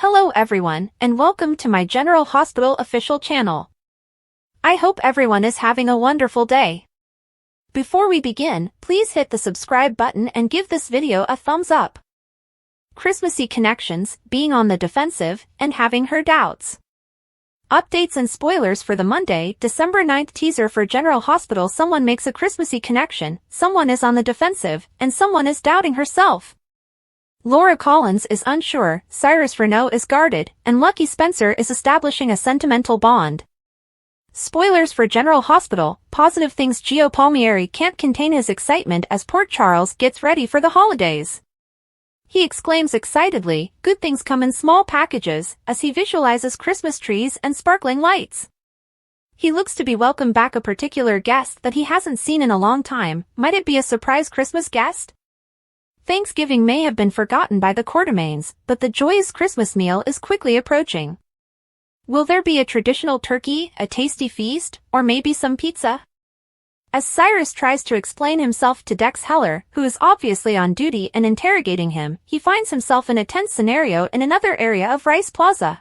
Hello everyone, and welcome to my General Hospital official channel. I hope everyone is having a wonderful day. Before we begin, please hit the subscribe button and give this video a thumbs up. Christmassy connections, being on the defensive, and having her doubts. Updates and spoilers for the Monday, December 9th teaser for General Hospital. Someone makes a Christmassy connection, someone is on the defensive, and someone is doubting herself. Laura Collins is unsure, Cyrus Renaud is guarded, and Lucky Spencer is establishing a sentimental bond. Spoilers for General Hospital, positive things. Gio Palmieri can't contain his excitement as Port Charles gets ready for the holidays. He exclaims excitedly, good things come in small packages, as he visualizes Christmas trees and sparkling lights. He looks to be welcome back a particular guest that he hasn't seen in a long time. Might it be a surprise Christmas guest? Thanksgiving may have been forgotten by the Quartermaines, but the joyous Christmas meal is quickly approaching. Will there be a traditional turkey, a tasty feast, or maybe some pizza? As Cyrus tries to explain himself to Dex Heller, who is obviously on duty and interrogating him, he finds himself in a tense scenario in another area of Rice Plaza.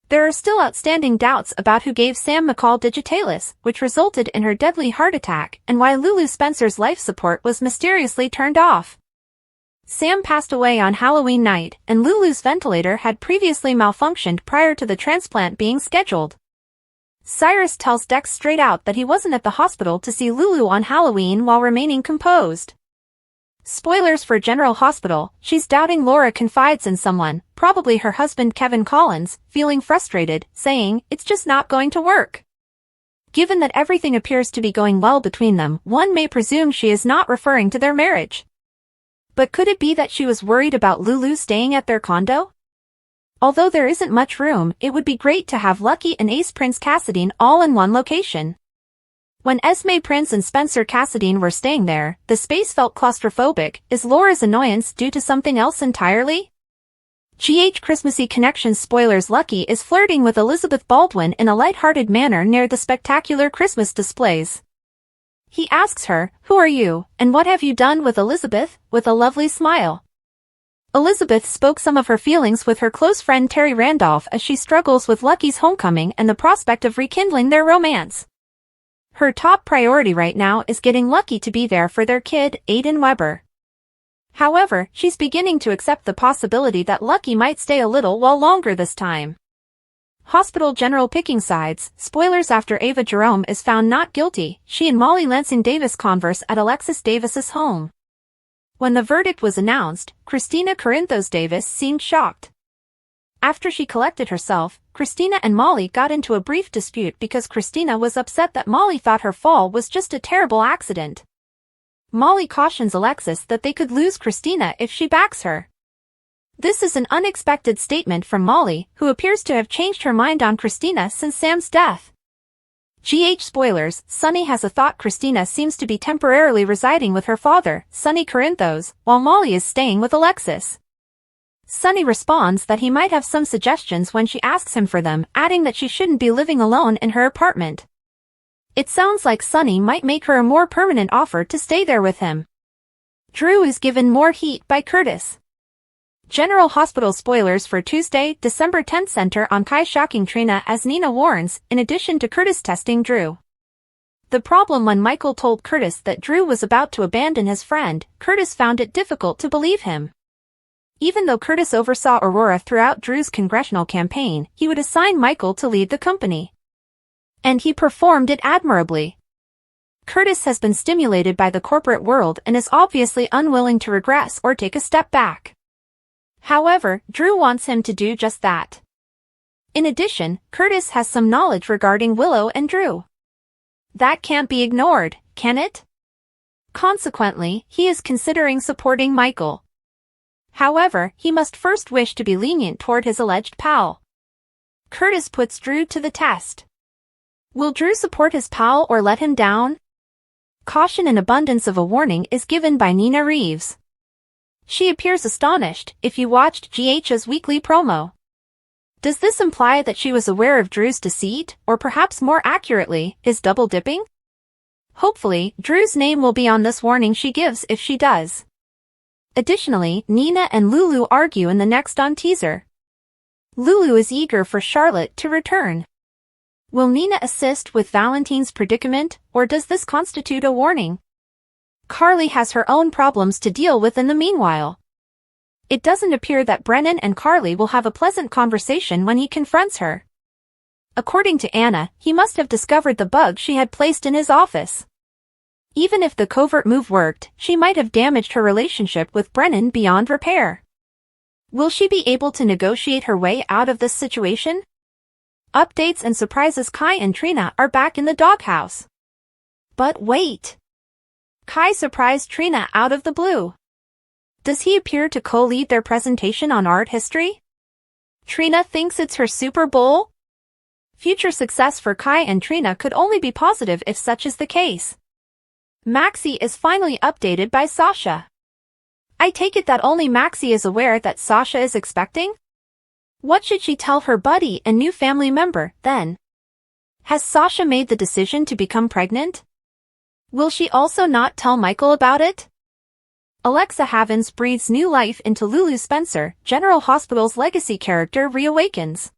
There are still outstanding doubts about who gave Sam McCall Digitalis, which resulted in her deadly heart attack, and why Lulu Spencer's life support was mysteriously turned off. Sam passed away on Halloween night, and Lulu's ventilator had previously malfunctioned prior to the transplant being scheduled. Cyrus tells Dex straight out that he wasn't at the hospital to see Lulu on Halloween while remaining composed. Spoilers for General Hospital, she's doubting. Laura confides in someone, probably her husband Kevin Collins, feeling frustrated, saying, it's just not going to work. Given that everything appears to be going well between them, one may presume she is not referring to their marriage. But could it be that she was worried about Lulu staying at their condo? Although there isn't much room, it would be great to have Lucky and Ace Prince Cassadine all in one location. When Esme Prince and Spencer Cassadine were staying there, the space felt claustrophobic. Is Laura's annoyance due to something else entirely? GH Christmassy connections. Spoilers. Lucky is flirting with Elizabeth Baldwin in a light-hearted manner near the spectacular Christmas displays. He asks her, who are you, and what have you done with Elizabeth, with a lovely smile. Elizabeth spoke some of her feelings with her close friend Terry Randolph as she struggles with Lucky's homecoming and the prospect of rekindling their romance. Her top priority right now is getting Lucky to be there for their kid, Aiden Weber. However, she's beginning to accept the possibility that Lucky might stay a little while longer this time. Hospital General picking sides. Spoilers after Ava Jerome is found not guilty, she and Molly Lansing Davis converse at Alexis Davis's home. When the verdict was announced, Christina Corinthos Davis seemed shocked. After she collected herself, Christina and Molly got into a brief dispute because Christina was upset that Molly thought her fall was just a terrible accident. Molly cautions Alexis that they could lose Christina if she backs her. This is an unexpected statement from Molly, who appears to have changed her mind on Christina since Sam's death. GH spoilers. Sunny has a thought. Christina seems to be temporarily residing with her father, Sonny Corinthos, while Molly is staying with Alexis. Sunny responds that he might have some suggestions when she asks him for them, adding that she shouldn't be living alone in her apartment. It sounds like Sunny might make her a more permanent offer to stay there with him. Drew is given more heat by Curtis. General Hospital spoilers for Tuesday, December 10th. Center on Kai shocking Trina as Nina warns, in addition to Curtis testing Drew. The problem: when Michael told Curtis that Drew was about to abandon his friend, Curtis found it difficult to believe him. Even though Curtis oversaw Aurora throughout Drew's congressional campaign, he would assign Michael to lead the company. And he performed it admirably. Curtis has been stimulated by the corporate world and is obviously unwilling to regress or take a step back. However, Drew wants him to do just that. In addition, Curtis has some knowledge regarding Willow and Drew. That can't be ignored, can it? Consequently, he is considering supporting Michael. However, he must first wish to be lenient toward his alleged pal. Curtis puts Drew to the test. Will Drew support his pal or let him down? Caution and abundance of a warning is given by Nina Reeves. She appears astonished if you watched GH's weekly promo. Does this imply that she was aware of Drew's deceit, or perhaps more accurately, his double-dipping? Hopefully, Drew's name will be on this warning she gives if she does. Additionally, Nina and Lulu argue in the next on teaser. Lulu is eager for Charlotte to return. Will Nina assist with Valentine's predicament, or does this constitute a warning? Carly has her own problems to deal with in the meanwhile. It doesn't appear that Brennan and Carly will have a pleasant conversation when he confronts her. According to Anna, he must have discovered the bug she had placed in his office. Even if the covert move worked, she might have damaged her relationship with Brennan beyond repair. Will she be able to negotiate her way out of this situation? Updates and surprises: Kai and Trina are back in the doghouse. But wait! Kai surprised Trina out of the blue. Does he appear to co-lead their presentation on art history? Trina thinks it's her Super Bowl? Future success for Kai and Trina could only be positive if such is the case. Maxie is finally updated by Sasha. I take it that only Maxie is aware that Sasha is expecting? What should she tell her buddy and new family member, then? Has Sasha made the decision to become pregnant? Will she also not tell Michael about it? Alexa Havens breathes new life into Lulu Spencer. General Hospital's legacy character reawakens.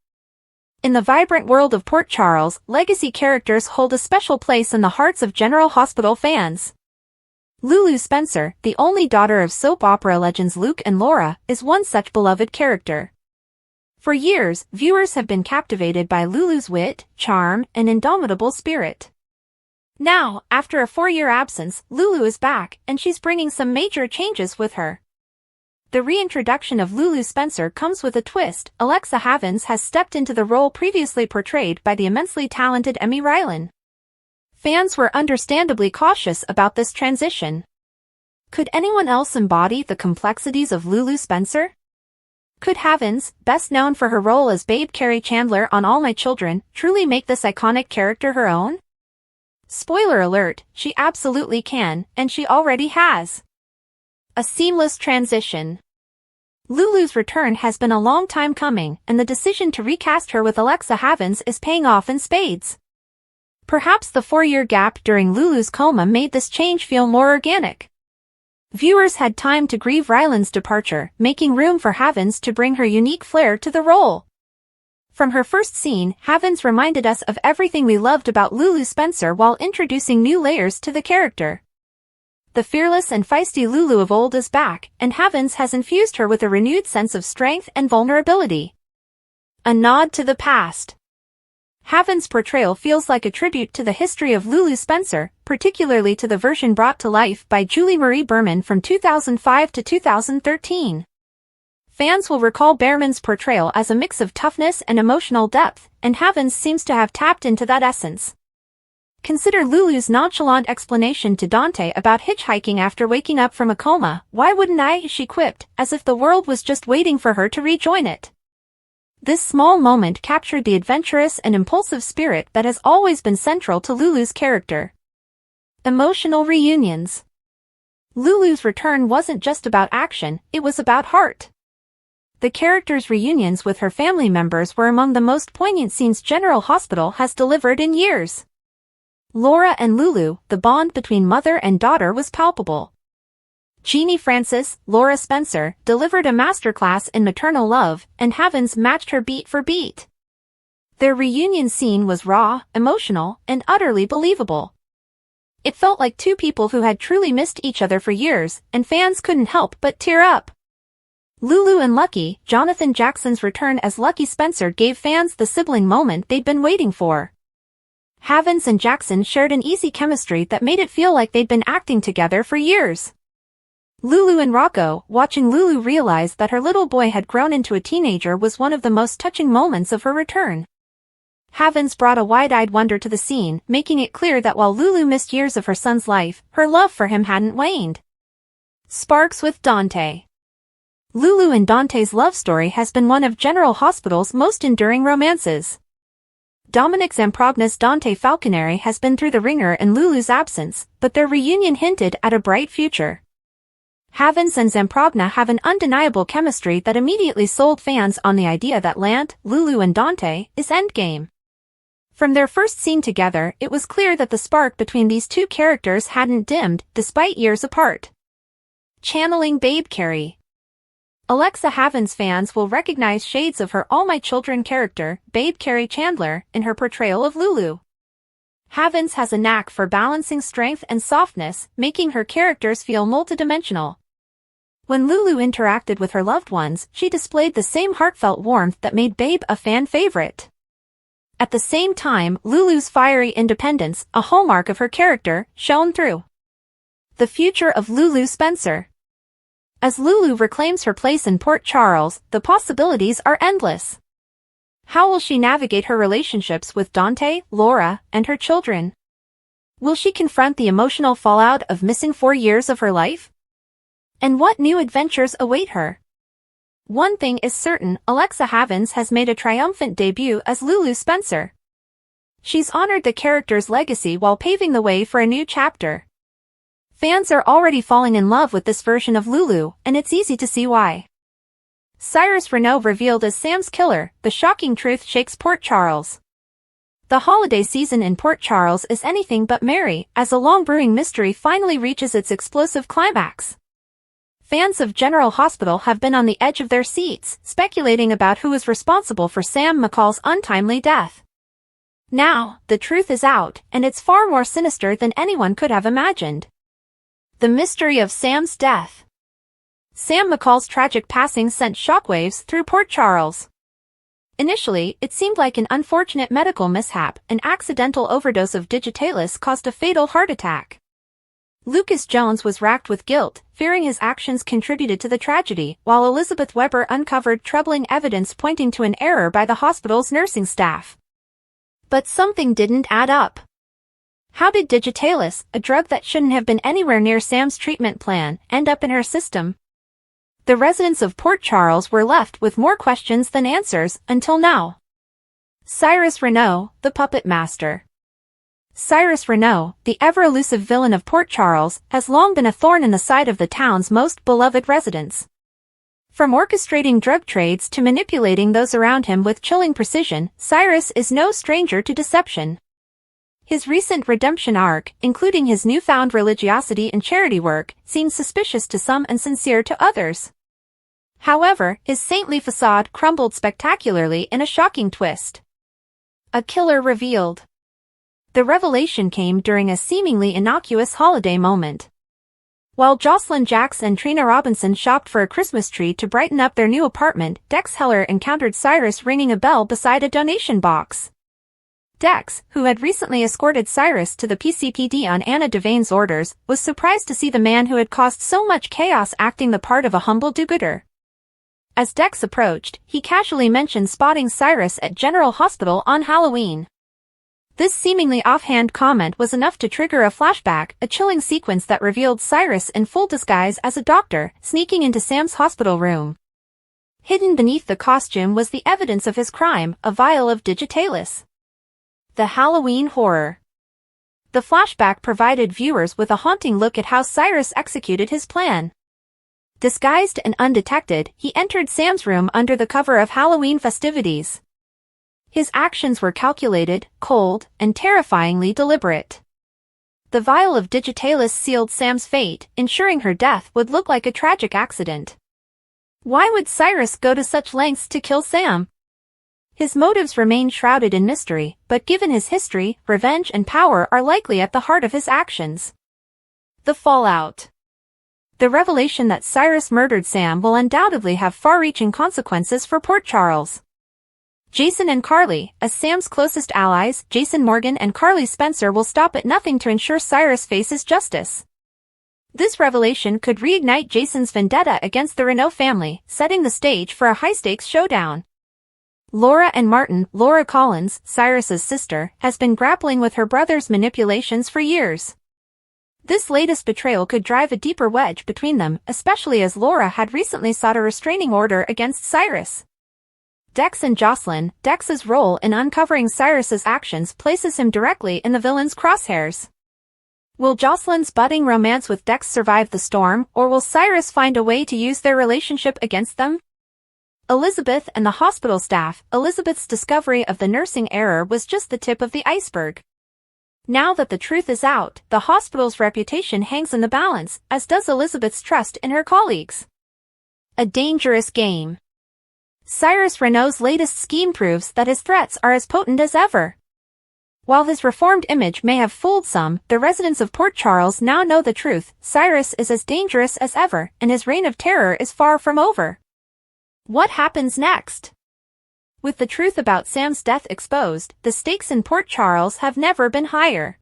In the vibrant world of Port Charles, legacy characters hold a special place in the hearts of General Hospital fans. Lulu Spencer, the only daughter of soap opera legends Luke and Laura, is one such beloved character. For years, viewers have been captivated by Lulu's wit, charm, and indomitable spirit. Now, after a 4-year absence, Lulu is back, and she's bringing some major changes with her. The reintroduction of Lulu Spencer comes with a twist. Alexa Havens has stepped into the role previously portrayed by the immensely talented Emmy Rylan. Fans were understandably cautious about this transition. Could anyone else embody the complexities of Lulu Spencer? Could Havens, best known for her role as Babe Carrie Chandler on All My Children, truly make this iconic character her own? Spoiler alert, she absolutely can, and she already has. A seamless transition. Lulu's return has been a long time coming, and the decision to recast her with Alexa Havens is paying off in spades. Perhaps the 4-year gap during Lulu's coma made this change feel more organic. Viewers had time to grieve Rylan's departure, making room for Havens to bring her unique flair to the role. From her first scene, Havens reminded us of everything we loved about Lulu Spencer while introducing new layers to the character. The fearless and feisty Lulu of old is back, and Havens has infused her with a renewed sense of strength and vulnerability. A nod to the past. Havens' portrayal feels like a tribute to the history of Lulu Spencer, particularly to the version brought to life by Julie Marie Berman from 2005 to 2013. Fans will recall Berman's portrayal as a mix of toughness and emotional depth, and Havens seems to have tapped into that essence. Consider Lulu's nonchalant explanation to Dante about hitchhiking after waking up from a coma. "Why wouldn't I?" she quipped, as if the world was just waiting for her to rejoin it. This small moment captured the adventurous and impulsive spirit that has always been central to Lulu's character. Emotional reunions. Lulu's return wasn't just about action, it was about heart. The character's reunions with her family members were among the most poignant scenes General Hospital has delivered in years. Laura and Lulu, the bond between mother and daughter was palpable. Jeannie Francis, Laura Spencer, delivered a masterclass in maternal love, and Havens matched her beat for beat. Their reunion scene was raw, emotional, and utterly believable. It felt like two people who had truly missed each other for years, and fans couldn't help but tear up. Lulu and Lucky, Jonathan Jackson's return as Lucky Spencer gave fans the sibling moment they'd been waiting for. Havens and Jackson shared an easy chemistry that made it feel like they'd been acting together for years. Lulu and Rocco, watching Lulu realize that her little boy had grown into a teenager, was one of the most touching moments of her return. Havens brought a wide-eyed wonder to the scene, making it clear that while Lulu missed years of her son's life, her love for him hadn't waned. Sparks with Dante. Lulu and Dante's love story has been one of General Hospital's most enduring romances. Dominic Zamprogna's Dante Falconeri has been through the ringer in Lulu's absence, but their reunion hinted at a bright future. Havens and Zamprogna have an undeniable chemistry that immediately sold fans on the idea that Lant, Lulu and Dante is endgame. From their first scene together, it was clear that the spark between these two characters hadn't dimmed, despite years apart. Channeling Babe Carrie. Alexa Havens fans will recognize shades of her All My Children character, Babe Carrie Chandler, in her portrayal of Lulu. Havens has a knack for balancing strength and softness, making her characters feel multidimensional. When Lulu interacted with her loved ones, she displayed the same heartfelt warmth that made Babe a fan favorite. At the same time, Lulu's fiery independence, a hallmark of her character, shone through. The future of Lulu Spencer. As Lulu reclaims her place in Port Charles, the possibilities are endless. How will she navigate her relationships with Dante, Laura, and her children? Will she confront the emotional fallout of missing 4 years of her life? And what new adventures await her? One thing is certain, Alexa Havens has made a triumphant debut as Lulu Spencer. She's honored the character's legacy while paving the way for a new chapter. Fans are already falling in love with this version of Lulu, and it's easy to see why. Cyrus Renaud revealed as Sam's killer, the shocking truth shakes Port Charles. The holiday season in Port Charles is anything but merry, as a long-brewing mystery finally reaches its explosive climax. Fans of General Hospital have been on the edge of their seats, speculating about who is responsible for Sam McCall's untimely death. Now, the truth is out, and it's far more sinister than anyone could have imagined. The mystery of Sam's death. Sam McCall's tragic passing sent shockwaves through Port Charles. Initially, it seemed like an unfortunate medical mishap. An accidental overdose of Digitalis caused a fatal heart attack. Lucas Jones was racked with guilt, fearing his actions contributed to the tragedy, while Elizabeth Weber uncovered troubling evidence pointing to an error by the hospital's nursing staff. But something didn't add up. How did Digitalis, a drug that shouldn't have been anywhere near Sam's treatment plan, end up in her system? The residents of Port Charles were left with more questions than answers, until now. Cyrus Renaud, the puppet master. Cyrus Renaud, the ever-elusive villain of Port Charles, has long been a thorn in the side of the town's most beloved residents. From orchestrating drug trades to manipulating those around him with chilling precision, Cyrus is no stranger to deception. His recent redemption arc, including his newfound religiosity and charity work, seems suspicious to some and sincere to others. However, his saintly facade crumbled spectacularly in a shocking twist. A killer revealed. The revelation came during a seemingly innocuous holiday moment. While Jocelyn Jacks and Trina Robinson shopped for a Christmas tree to brighten up their new apartment, Dex Heller encountered Cyrus ringing a bell beside a donation box. Dex, who had recently escorted Cyrus to the PCPD on Anna Devane's orders, was surprised to see the man who had caused so much chaos acting the part of a humble do-gooder. As Dex approached, he casually mentioned spotting Cyrus at General Hospital on Halloween. This seemingly offhand comment was enough to trigger a flashback, a chilling sequence that revealed Cyrus in full disguise as a doctor, sneaking into Sam's hospital room. Hidden beneath the costume was the evidence of his crime, a vial of Digitalis. The Halloween horror. The flashback provided viewers with a haunting look at how Cyrus executed his plan. Disguised and undetected, he entered Sam's room under the cover of Halloween festivities. His actions were calculated, cold, and terrifyingly deliberate. The vial of Digitalis sealed Sam's fate, ensuring her death would look like a tragic accident. Why would Cyrus go to such lengths to kill Sam? His motives remain shrouded in mystery, but given his history, revenge and power are likely at the heart of his actions. The fallout. The revelation that Cyrus murdered Sam will undoubtedly have far-reaching consequences for Port Charles. Jason and Carly, as Sam's closest allies, Jason Morgan and Carly Spencer will stop at nothing to ensure Cyrus faces justice. This revelation could reignite Jason's vendetta against the Renaud family, setting the stage for a high-stakes showdown. Laura and Martin, Laura Collins, Cyrus's sister, has been grappling with her brother's manipulations for years. This latest betrayal could drive a deeper wedge between them, especially as Laura had recently sought a restraining order against Cyrus. Dex and Jocelyn, Dex's role in uncovering Cyrus's actions places him directly in the villain's crosshairs. Will Jocelyn's budding romance with Dex survive the storm, or will Cyrus find a way to use their relationship against them? Elizabeth and the hospital staff. Elizabeth's discovery of the nursing error was just the tip of the iceberg. Now that the truth is out, the hospital's reputation hangs in the balance, as does Elizabeth's trust in her colleagues. A dangerous game. Cyrus Renault's latest scheme proves that his threats are as potent as ever. While his reformed image may have fooled some, the residents of Port Charles now know the truth. Cyrus is as dangerous as ever, and his reign of terror is far from over. What happens next? With the truth about Sam's death exposed, the stakes in Port Charles have never been higher.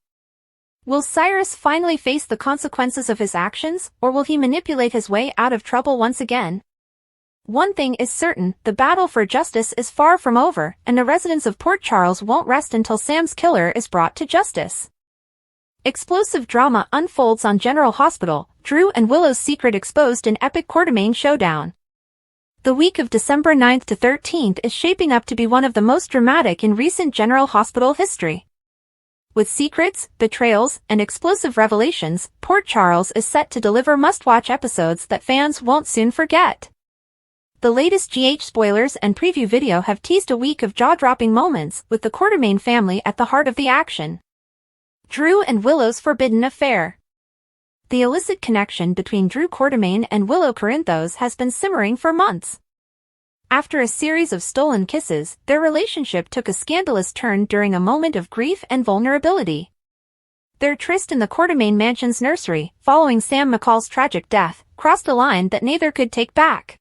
Will Cyrus finally face the consequences of his actions, or will he manipulate his way out of trouble once again? One thing is certain, the battle for justice is far from over, and the residents of Port Charles won't rest until Sam's killer is brought to justice. Explosive drama unfolds on General Hospital, Drew and Willow's secret exposed in epic Quartermaine showdown. The week of December 9th to 13th is shaping up to be one of the most dramatic in recent General Hospital history. With secrets, betrayals, and explosive revelations, Port Charles is set to deliver must-watch episodes that fans won't soon forget. The latest GH spoilers and preview video have teased a week of jaw-dropping moments, with the Quartermaine family at the heart of the action. Drew and Willow's forbidden affair. The illicit connection between Drew Quartermaine and Willow Corinthos has been simmering for months. After a series of stolen kisses, their relationship took a scandalous turn during a moment of grief and vulnerability. Their tryst in the Quartermaine mansion's nursery, following Sam McCall's tragic death, crossed a line that neither could take back.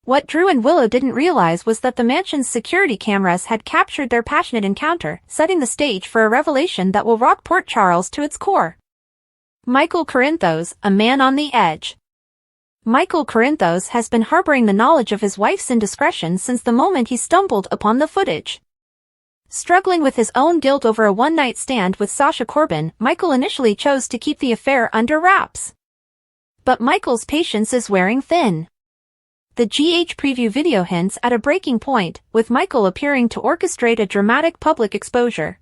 What Drew and Willow didn't realize was that the mansion's security cameras had captured their passionate encounter, setting the stage for a revelation that will rock Port Charles to its core. Michael Corinthos, a man on the edge. Michael Corinthos has been harboring the knowledge of his wife's indiscretion since the moment he stumbled upon the footage. Struggling with his own guilt over a one-night stand with Sasha Corbin, Michael initially chose to keep the affair under wraps. But Michael's patience is wearing thin. The GH preview video hints at a breaking point, with Michael appearing to orchestrate a dramatic public exposure.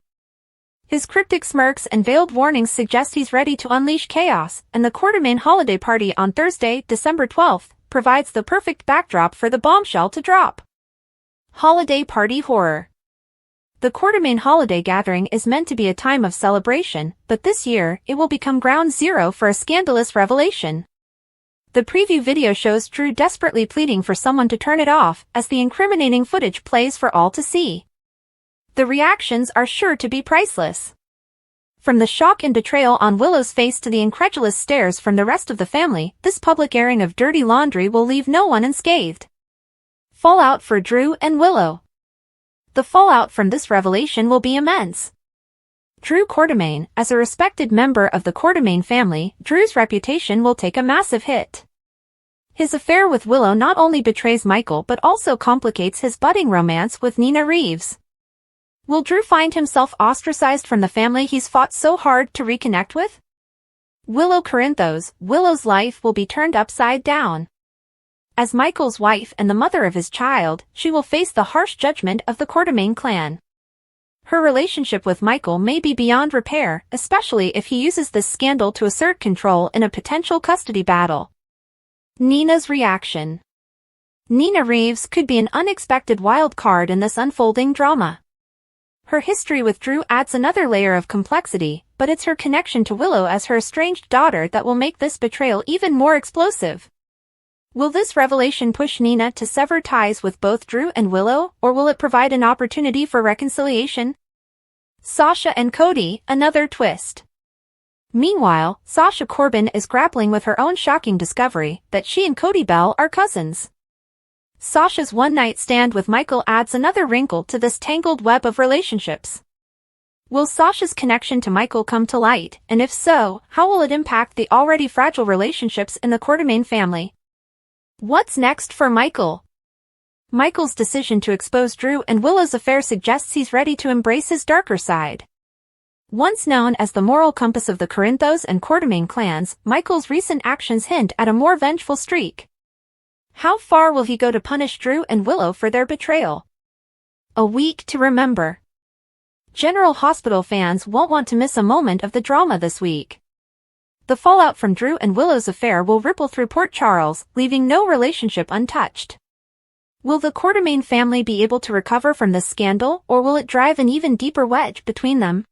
His cryptic smirks and veiled warnings suggest he's ready to unleash chaos, and the Quartermaine holiday party on Thursday, December 12th, provides the perfect backdrop for the bombshell to drop. Holiday party horror. The Quartermaine holiday gathering is meant to be a time of celebration, but this year, it will become ground zero for a scandalous revelation. The preview video shows Drew desperately pleading for someone to turn it off, as the incriminating footage plays for all to see. The reactions are sure to be priceless. From the shock and betrayal on Willow's face to the incredulous stares from the rest of the family, this public airing of dirty laundry will leave no one unscathed. Fallout for Drew and Willow. The fallout from this revelation will be immense. Drew Quartermaine, as a respected member of the Quartermaine family, Drew's reputation will take a massive hit. His affair with Willow not only betrays Michael but also complicates his budding romance with Nina Reeves. Will Drew find himself ostracized from the family he's fought so hard to reconnect with? Willow Corinthos, Willow's life will be turned upside down. As Michael's wife and the mother of his child, she will face the harsh judgment of the Quartermaine clan. Her relationship with Michael may be beyond repair, especially if he uses this scandal to assert control in a potential custody battle. Nina's reaction. Nina Reeves could be an unexpected wild card in this unfolding drama. Her history with Drew adds another layer of complexity, but it's her connection to Willow as her estranged daughter that will make this betrayal even more explosive. Will this revelation push Nina to sever ties with both Drew and Willow, or will it provide an opportunity for reconciliation? Sasha and Cody, another twist. Meanwhile, Sasha Corbin is grappling with her own shocking discovery that she and Cody Bell are cousins. Sasha's one-night stand with Michael adds another wrinkle to this tangled web of relationships. Will Sasha's connection to Michael come to light, and if so, how will it impact the already fragile relationships in the Quartermaine family? What's next for Michael? Michael's decision to expose Drew and Willow's affair suggests he's ready to embrace his darker side. Once known as the moral compass of the Corinthos and Quartermaine clans, Michael's recent actions hint at a more vengeful streak. How far will he go to punish Drew and Willow for their betrayal? A week to remember. General Hospital fans won't want to miss a moment of the drama this week. The fallout from Drew and Willow's affair will ripple through Port Charles, leaving no relationship untouched. Will the Quartermaine family be able to recover from this scandal, or will it drive an even deeper wedge between them?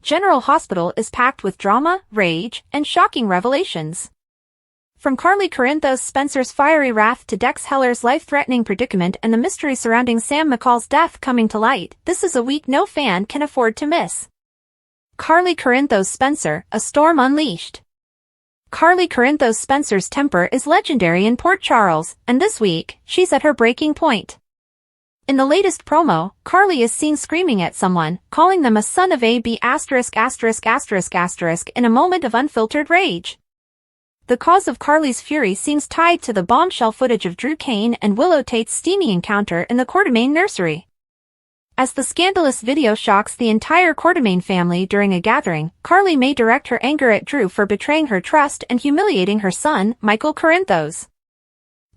General Hospital is packed with drama, rage, and shocking revelations. From Carly Corinthos Spencer's fiery wrath to Dex Heller's life-threatening predicament and the mystery surrounding Sam McCall's death coming to light, this is a week no fan can afford to miss. Carly Corinthos Spencer, a storm unleashed. Carly Corinthos Spencer's temper is legendary in Port Charles, and this week, she's at her breaking point. In the latest promo, Carly is seen screaming at someone, calling them a son of a b*** in a moment of unfiltered rage. The cause of Carly's fury seems tied to the bombshell footage of Drew Cain and Willow Tate's steamy encounter in the Quartermaine nursery. As the scandalous video shocks the entire Quartermaine family during a gathering, Carly may direct her anger at Drew for betraying her trust and humiliating her son, Michael Corinthos.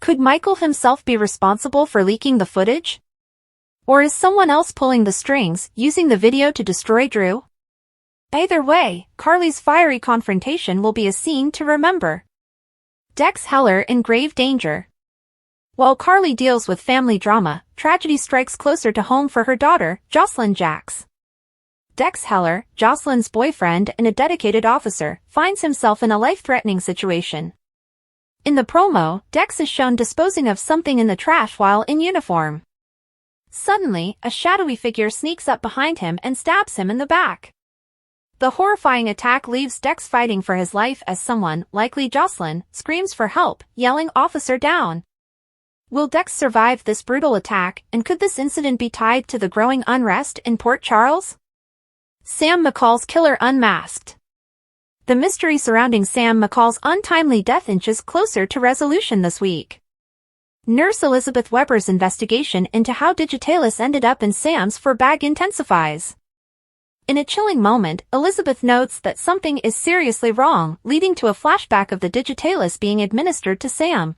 Could Michael himself be responsible for leaking the footage? Or is someone else pulling the strings, using the video to destroy Drew? Either way, Carly's fiery confrontation will be a scene to remember. Dex Heller in grave danger. While Carly deals with family drama, tragedy strikes closer to home for her daughter, Jocelyn Jax. Dex Heller, Jocelyn's boyfriend and a dedicated officer, finds himself in a life-threatening situation. In the promo, Dex is shown disposing of something in the trash while in uniform. Suddenly, a shadowy figure sneaks up behind him and stabs him in the back. The horrifying attack leaves Dex fighting for his life as someone, likely Jocelyn, screams for help, yelling "Officer down!" Will Dex survive this brutal attack, and could this incident be tied to the growing unrest in Port Charles? Sam McCall's killer unmasked. The mystery surrounding Sam McCall's untimely death inches closer to resolution this week. Nurse Elizabeth Weber's investigation into how Digitalis ended up in Sam's fur bag intensifies. In a chilling moment, Elizabeth notes that something is seriously wrong, leading to a flashback of the Digitalis being administered to Sam.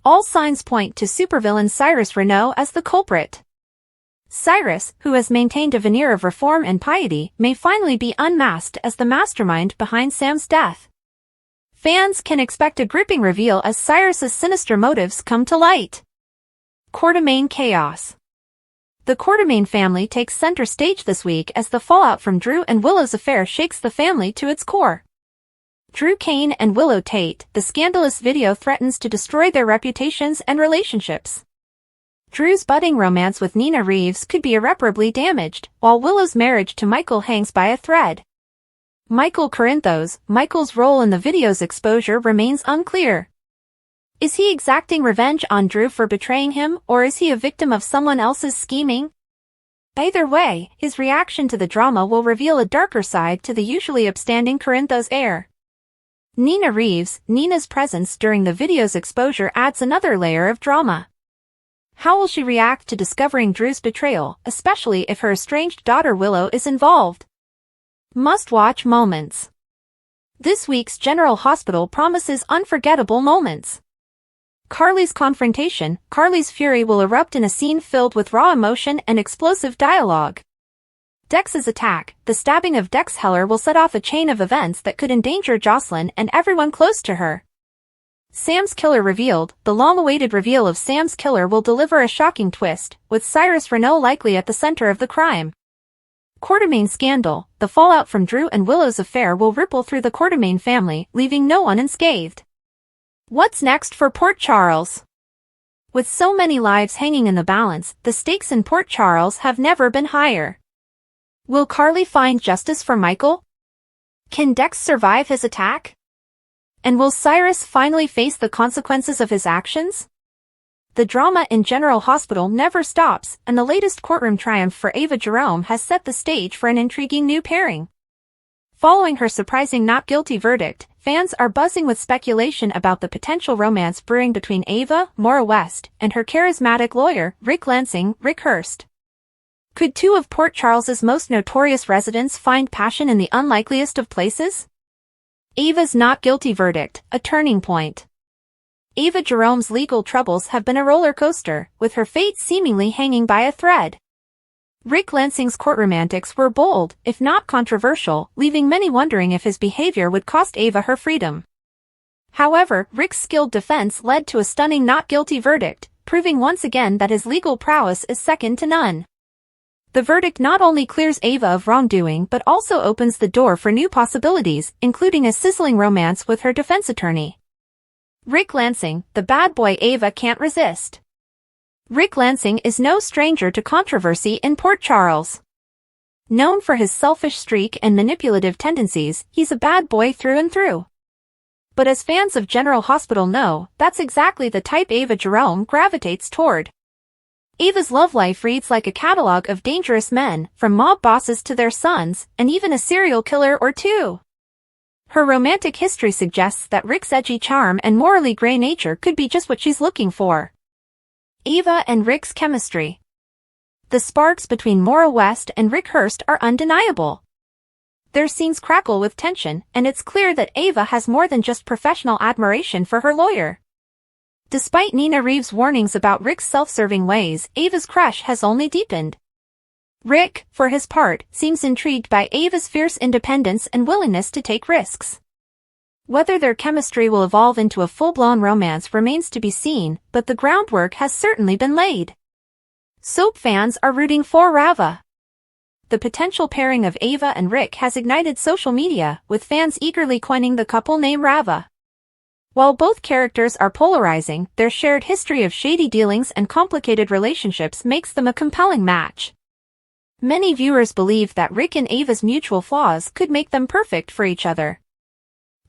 All signs point to supervillain Cyrus Renault as the culprit. Cyrus, who has maintained a veneer of reform and piety, may finally be unmasked as the mastermind behind Sam's death. Fans can expect a gripping reveal as Cyrus's sinister motives come to light. Quartermaine chaos. The Quartermaine family takes center stage this week as the fallout from Drew and Willow's affair shakes the family to its core. Drew Cain and Willow Tate, the scandalous video threatens to destroy their reputations and relationships. Drew's budding romance with Nina Reeves could be irreparably damaged, while Willow's marriage to Michael hangs by a thread. Michael Corinthos, Michael's role in the video's exposure remains unclear. Is he exacting revenge on Drew for betraying him, or is he a victim of someone else's scheming? Either way, his reaction to the drama will reveal a darker side to the usually upstanding Corinthos heir. Nina Reeves, Nina's presence during the video's exposure adds another layer of drama. How will she react to discovering Drew's betrayal, especially if her estranged daughter Willow is involved? Must-watch moments. This week's General Hospital promises unforgettable moments. Carly's confrontation, Carly's fury will erupt in a scene filled with raw emotion and explosive dialogue. Dex's attack, the stabbing of Dex Heller will set off a chain of events that could endanger Jocelyn and everyone close to her. Sam's killer revealed, the long-awaited reveal of Sam's killer will deliver a shocking twist, with Cyrus Renault likely at the center of the crime. Quartermaine scandal, the fallout from Drew and Willow's affair will ripple through the Quartermaine family, leaving no one unscathed. What's next for Port Charles? With so many lives hanging in the balance, the stakes in Port Charles have never been higher. Will Carly find justice for Michael? Can Dex survive his attack? And will Cyrus finally face the consequences of his actions? The drama in General Hospital never stops, and the latest courtroom triumph for Ava Jerome has set the stage for an intriguing new pairing. Following her surprising not guilty verdict, fans are buzzing with speculation about the potential romance brewing between Ava, Maura West, and her charismatic lawyer, Rick Lansing, Rick Hurst. Could two of Port Charles's most notorious residents find passion in the unlikeliest of places? Ava's not guilty verdict, a turning point. Ava Jerome's legal troubles have been a roller coaster, with her fate seemingly hanging by a thread. Rick Lansing's courtroom antics were bold, if not controversial, leaving many wondering if his behavior would cost Ava her freedom. However, Rick's skilled defense led to a stunning not guilty verdict, proving once again that his legal prowess is second to none. The verdict not only clears Ava of wrongdoing but also opens the door for new possibilities, including a sizzling romance with her defense attorney. Rick Lansing, the bad boy Ava can't resist. Rick Lansing is no stranger to controversy in Port Charles. Known for his selfish streak and manipulative tendencies, he's a bad boy through and through. But as fans of General Hospital know, that's exactly the type Ava Jerome gravitates toward. Ava's love life reads like a catalog of dangerous men, from mob bosses to their sons, and even a serial killer or two. Her romantic history suggests that Rick's edgy charm and morally gray nature could be just what she's looking for. Ava and Rick's chemistry. The sparks between Maura West and Rick Hurst are undeniable. Their scenes crackle with tension, and it's clear that Ava has more than just professional admiration for her lawyer. Despite Nina Reeves' warnings about Rick's self-serving ways, Ava's crush has only deepened. Rick, for his part, seems intrigued by Ava's fierce independence and willingness to take risks. Whether their chemistry will evolve into a full-blown romance remains to be seen, but the groundwork has certainly been laid. Soap fans are rooting for Rava. The potential pairing of Ava and Rick has ignited social media, with fans eagerly coining the couple name Rava. While both characters are polarizing, their shared history of shady dealings and complicated relationships makes them a compelling match. Many viewers believe that Rick and Ava's mutual flaws could make them perfect for each other.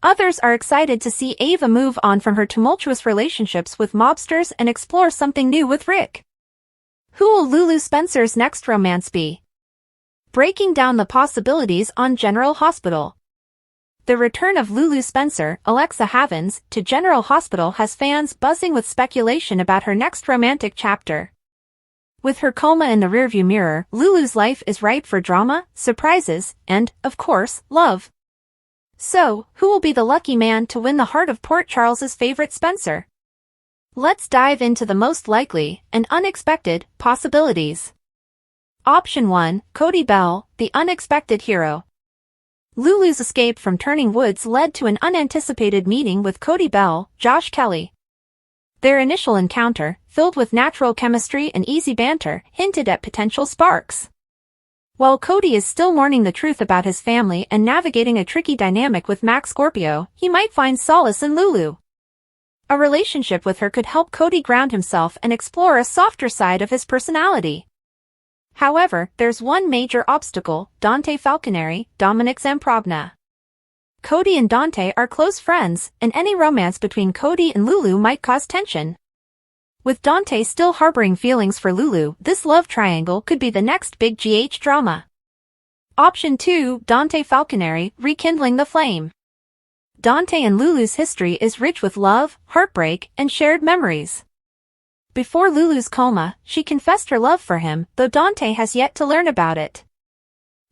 Others are excited to see Ava move on from her tumultuous relationships with mobsters and explore something new with Rick. Who will Lulu Spencer's next romance be? Breaking down the possibilities on General Hospital. The return of Lulu Spencer, Alexa Havens, to General Hospital has fans buzzing with speculation about her next romantic chapter. With her coma in the rearview mirror, Lulu's life is ripe for drama, surprises, and, of course, love. So, who will be the lucky man to win the heart of Port Charles's favorite Spencer? Let's dive into the most likely and unexpected possibilities. Option 1, Cody Bell, the unexpected hero. Lulu's escape from Turning Woods led to an unanticipated meeting with Cody Bell, Josh Kelly. Their initial encounter, filled with natural chemistry and easy banter, hinted at potential sparks. While Cody is still mourning the truth about his family and navigating a tricky dynamic with Max Scorpio, he might find solace in Lulu. A relationship with her could help Cody ground himself and explore a softer side of his personality. However, there's one major obstacle: Dante Falconeri, Dominic Zamprogna. Cody and Dante are close friends, and any romance between Cody and Lulu might cause tension. With Dante still harboring feelings for Lulu, this love triangle could be the next big GH drama. Option 2, Dante Falconeri, rekindling the flame. Dante and Lulu's history is rich with love, heartbreak, and shared memories. Before Lulu's coma, she confessed her love for him, though Dante has yet to learn about it.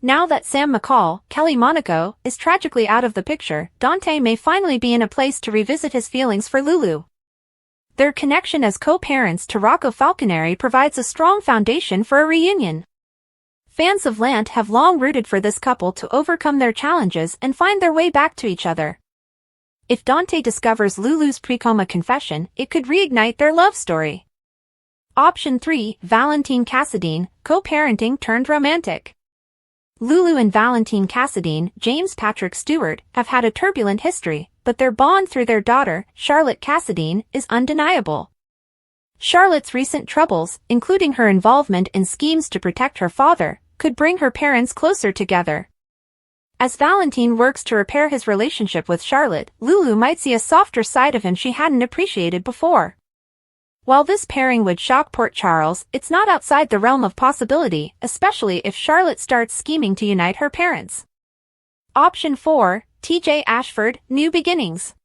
Now that Sam McCall, Kelly Monaco, is tragically out of the picture, Dante may finally be in a place to revisit his feelings for Lulu. Their connection as co-parents to Rocco Falconeri provides a strong foundation for a reunion. Fans of Lant have long rooted for this couple to overcome their challenges and find their way back to each other. If Dante discovers Lulu's pre-coma confession, it could reignite their love story. Option 3, Valentine Cassadine, co-parenting turned romantic. Lulu and Valentine Cassadine, James Patrick Stewart, have had a turbulent history, but their bond through their daughter, Charlotte Cassadine, is undeniable. Charlotte's recent troubles, including her involvement in schemes to protect her father, could bring her parents closer together. As Valentine works to repair his relationship with Charlotte, Lulu might see a softer side of him she hadn't appreciated before. While this pairing would shock Port Charles, it's not outside the realm of possibility, especially if Charlotte starts scheming to unite her parents. Option 4, TJ Ashford, New Beginnings.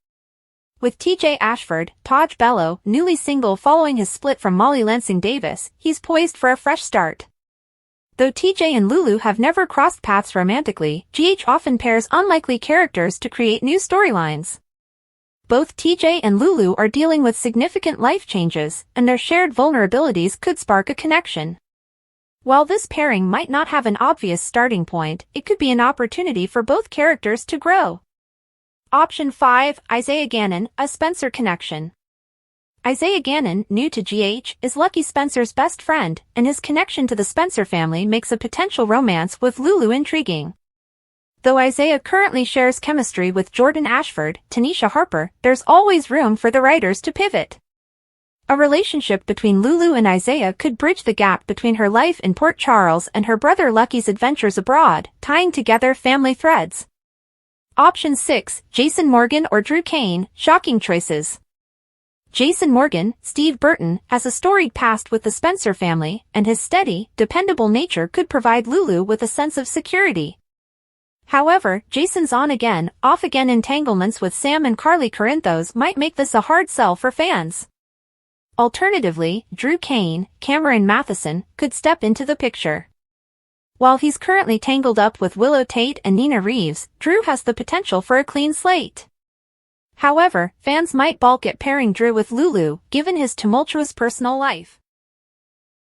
With TJ Ashford, Taj Bello, newly single following his split from Molly Lansing Davis, he's poised for a fresh start. Though TJ and Lulu have never crossed paths romantically, GH often pairs unlikely characters to create new storylines. Both TJ and Lulu are dealing with significant life changes, and their shared vulnerabilities could spark a connection. While this pairing might not have an obvious starting point, it could be an opportunity for both characters to grow. Option 5, Isaiah Gannon, a Spencer connection. Isaiah Gannon, new to GH, is Lucky Spencer's best friend, and his connection to the Spencer family makes a potential romance with Lulu intriguing. Though Isaiah currently shares chemistry with Jordan Ashford, Tanisha Harper, there's always room for the writers to pivot. A relationship between Lulu and Isaiah could bridge the gap between her life in Port Charles and her brother Lucky's adventures abroad, tying together family threads. Option 6, Jason Morgan or Drew Cain, shocking choices. Jason Morgan, Steve Burton, has a storied past with the Spencer family, and his steady, dependable nature could provide Lulu with a sense of security. However, Jason's on-again, off-again entanglements with Sam and Carly Corinthos might make this a hard sell for fans. Alternatively, Drew Cain, Cameron Matheson, could step into the picture. While he's currently tangled up with Willow Tate and Nina Reeves, Drew has the potential for a clean slate. However, fans might balk at pairing Drew with Lulu, given his tumultuous personal life.